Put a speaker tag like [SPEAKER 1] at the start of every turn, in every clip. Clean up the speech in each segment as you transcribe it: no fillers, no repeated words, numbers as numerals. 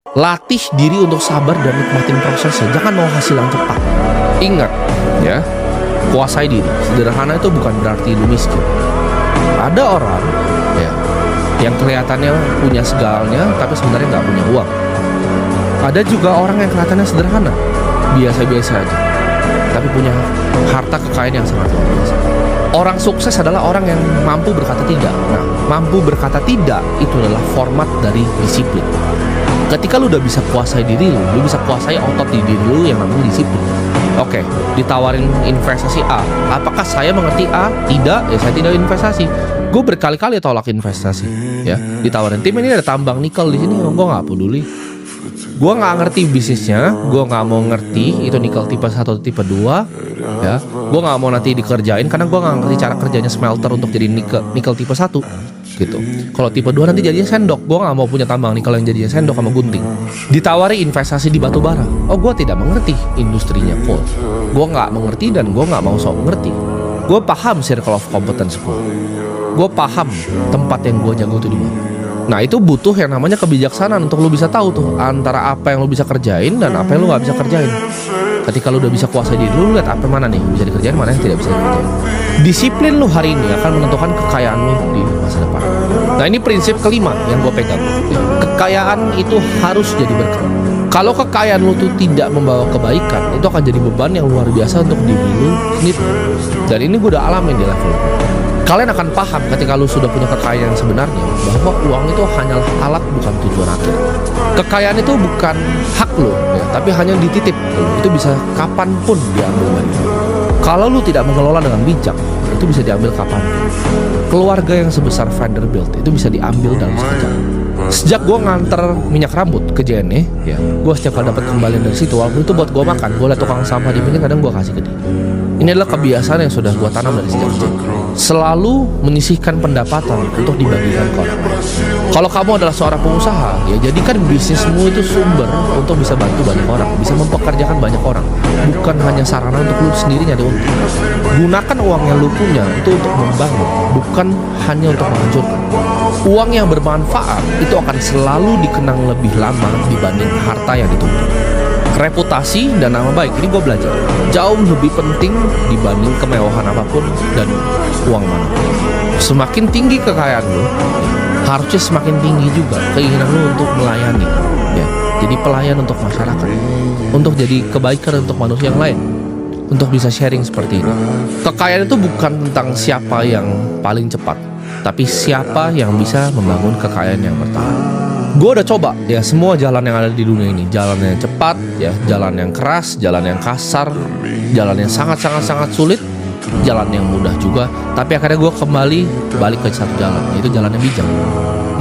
[SPEAKER 1] Latih diri untuk sabar dan nikmatin prosesnya. Jangan mau hasil yang cepat. Ingat, ya, kuasai diri. Sederhana itu bukan berarti lu miskin. Ada orang, ya, yang kelihatannya punya segalanya, tapi sebenarnya nggak punya uang. Ada juga orang yang kelihatannya sederhana, biasa-biasa aja, tapi punya harta kekayaan yang sangat luar biasa. Orang sukses adalah orang yang mampu berkata tidak. Nah, mampu berkata tidak itu adalah format dari disiplin. Ketika lu udah bisa kuasai diri lu bisa kuasai otot di diri lu yang namanya disiplin. Oke, ditawarin investasi A. Apakah saya mengerti A? Tidak, ya saya tidak investasi. Gue berkali-kali tolak investasi. Ya, ditawarin tim ini ada tambang nikel di sini, gue nggak peduli. Gue nggak ngerti bisnisnya, gue nggak mau ngerti itu nikel tipe 1 atau tipe 2. Ya, gue nggak mau nanti dikerjain karena gue nggak ngerti cara kerjanya smelter untuk jadi nikel tipe 1 gitu. Kalau tipe 2 nanti jadinya sendok. Gue gak mau punya tambang nikel yang jadinya sendok sama gunting. Ditawari investasi di batu bara. Oh, gue tidak mengerti industrinya coal. Gue gak mengerti dan gue gak mau sok mengerti. Gue paham circle of competence gue. Gue paham tempat yang gue jago itu di mana. Nah, itu butuh yang namanya kebijaksanaan untuk lu bisa tahu tuh antara apa yang lu bisa kerjain dan apa yang lu gak bisa kerjain. Ketika lu udah bisa kuasai diri lu, lihat apa mana nih bisa dikerjain, mana yang tidak bisa dikerjain. Disiplin lu hari ini akan menentukan kekayaan lu di masa depan. Nah, ini prinsip kelima yang gue pegang. Kekayaan itu harus jadi berkah. Kalau kekayaan lu tuh tidak membawa kebaikan, itu akan jadi beban yang luar biasa untuk diri lu sendiri. Dan ini gue udah alamin di level. Kalian akan paham ketika lu sudah punya kekayaan yang sebenarnya, bahwa uang itu hanyalah alat, bukan tujuan akhir. Kekayaan itu bukan hak lu, ya, tapi hanya dititip. Itu bisa kapanpun diambil dari lu. Kalau lu tidak mengelola dengan bijak, itu bisa diambil kapanpun. Keluarga yang sebesar Vanderbilt itu bisa diambil dalam sekejap. Sejak gue nganter minyak rambut ke JNE, ya, gue setiap kali dapat kembalian dari situ, walaupun itu buat gue makan, gue liat tukang sampah di pinggir, kadang gue kasih ke dia. Ini adalah kebiasaan yang sudah gue tanam dari sejak kecil. Selalu menyisihkan pendapatan untuk dibagikan ke orang lain. Kalau kamu adalah seorang pengusaha, ya jadikan bisnismu itu sumber untuk bisa bantu banyak orang, bisa mempekerjakan banyak orang, bukan hanya sarana untuk lu sendiri nyari untung. Gunakan uang yang lu punya itu untuk membangun, bukan hanya untuk menghancurkan. Uang yang bermanfaat itu akan selalu dikenang lebih lama dibanding harta yang ditumpuk. Reputasi dan nama baik, ini gue belajar, jauh lebih penting dibanding kemewahan apapun dan uang manapun. Semakin tinggi kekayaan lo, harusnya semakin tinggi juga keinginan lo untuk melayani, ya, jadi pelayan untuk masyarakat, untuk jadi kebaikan untuk manusia yang lain, untuk bisa sharing seperti ini. Kekayaan itu bukan tentang siapa yang paling cepat, tapi siapa yang bisa membangun kekayaan yang bertahan. Gue udah coba ya semua jalan yang ada di dunia ini. Jalan yang cepat, ya, jalan yang keras, jalan yang kasar, jalan yang sangat sulit, jalan yang mudah juga. Tapi akhirnya gue kembali balik ke satu jalan, yaitu jalan yang bijak.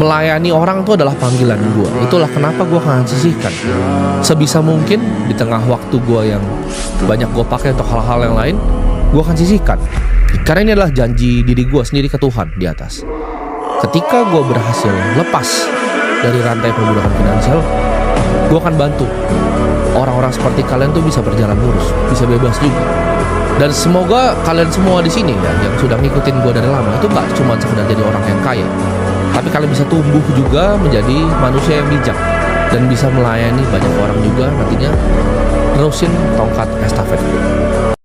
[SPEAKER 1] Melayani orang itu adalah panggilan gue. Itulah kenapa gue akan sisihkan sebisa mungkin di tengah waktu gue yang banyak gue pakai untuk hal-hal yang lain, gue akan sisihkan. Karena ini adalah janji diri gue sendiri ke Tuhan di atas. Ketika gue berhasil lepas dari rantai perbudakan finansial, gue akan bantu orang-orang seperti kalian tuh bisa berjalan lurus, bisa bebas juga. Dan semoga kalian semua di sini ya, yang sudah ngikutin gue dari lama, itu gak cuma sekedar jadi orang yang kaya, tapi kalian bisa tumbuh juga menjadi manusia yang bijak dan bisa melayani banyak orang juga nantinya, terusin tongkat estafet.